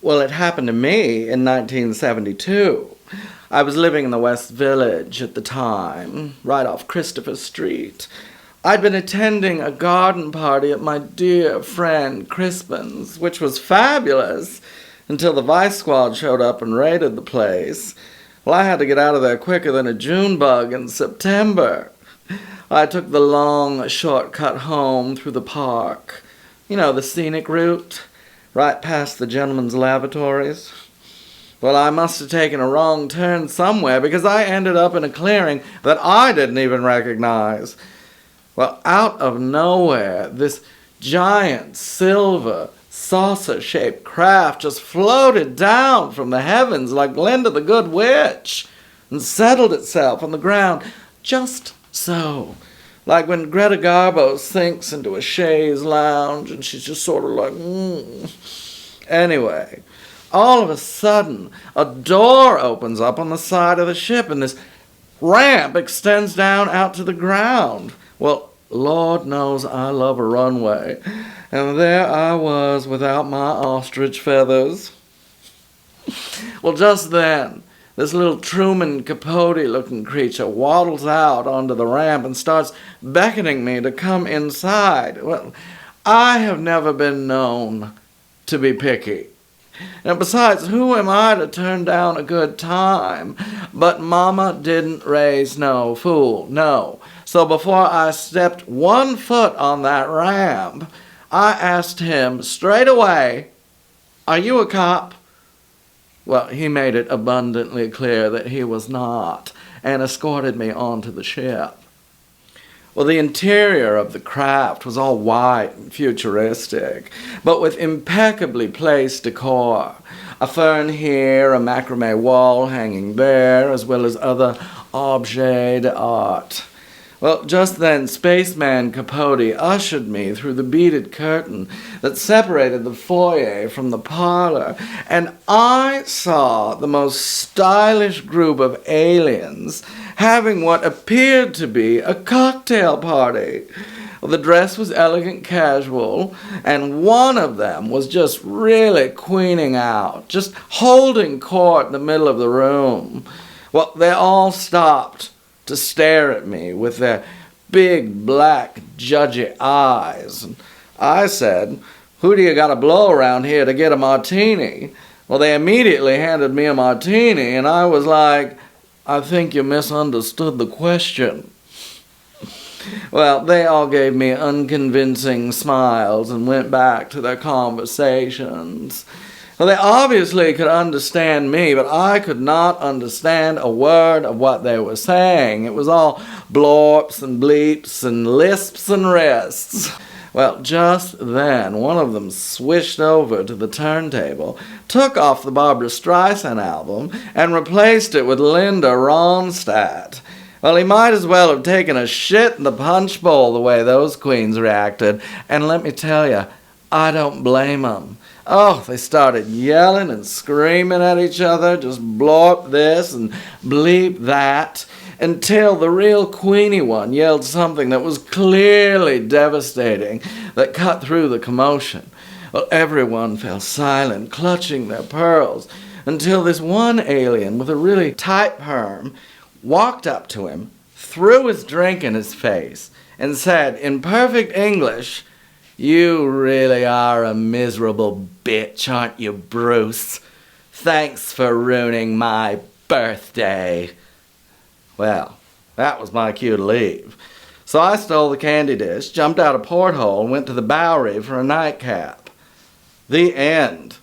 Well, it happened to me in 1972. I was living in the West Village at the time, right off Christopher Street. I'd been attending a garden party at my dear friend Crispin's, which was fabulous, until the Vice Squad showed up and raided the place. Well, I had to get out of there quicker than a June bug in September. I took the long shortcut home through the park. You know, the scenic route, right past the gentlemen's lavatories. Well, I must have taken a wrong turn somewhere because I ended up in a clearing that I didn't even recognize. Well, out of nowhere, this giant silver saucer-shaped craft just floated down from the heavens like Glinda the Good Witch and settled itself on the ground just so. Like when Greta Garbo sinks into a chaise lounge and she's just sort of like, Anyway, all of a sudden, a door opens up on the side of the ship and this ramp extends down out to the ground. Well, Lord knows I love a runway. And there I was without my ostrich feathers. Well, just then, this little Truman Capote-looking creature waddles out onto the ramp and starts beckoning me to come inside. Well, I have never been known to be picky. And besides, who am I to turn down a good time? But Mama didn't raise no fool, no. So before I stepped 1 foot on that ramp, I asked him straight away, "Are you a cop?" Well, he made it abundantly clear that he was not, and escorted me onto the ship. Well, the interior of the craft was all white and futuristic, but with impeccably placed decor. A fern here, a macrame wall hanging there, as well as other objets d'art. Well, just then, Spaceman Capote ushered me through the beaded curtain that separated the foyer from the parlor, and I saw the most stylish group of aliens having what appeared to be a cocktail party. The dress was elegant casual, and one of them was just really queening out, just holding court in the middle of the room. Well, they all stopped to stare at me with their big, black, judgy eyes. And I said, "Who do you got to blow around here to get a martini?" Well, they immediately handed me a martini, and I was like, "I think you misunderstood the question." Well, they all gave me unconvincing smiles and went back to their conversations. Well, they obviously could understand me, but I could not understand a word of what they were saying. It was all blorps and bleeps and lisps and wrists. Well, just then, one of them swished over to the turntable, took off the Barbra Streisand album, and replaced it with Linda Ronstadt. Well, he might as well have taken a shit in the punch bowl the way those queens reacted. And let me tell you, I don't blame them. Oh, they started yelling and screaming at each other, just blorp this and bleep that, until the real Queenie one yelled something that was clearly devastating, that cut through the commotion. Well, everyone fell silent, clutching their pearls, until this one alien with a really tight perm walked up to him, threw his drink in his face, and said in perfect English, "You really are a miserable bitch, aren't you, Bruce? Thanks for ruining my birthday." Well, that was my cue to leave. So I stole the candy dish, jumped out a porthole, and went to the Bowery for a nightcap. The end.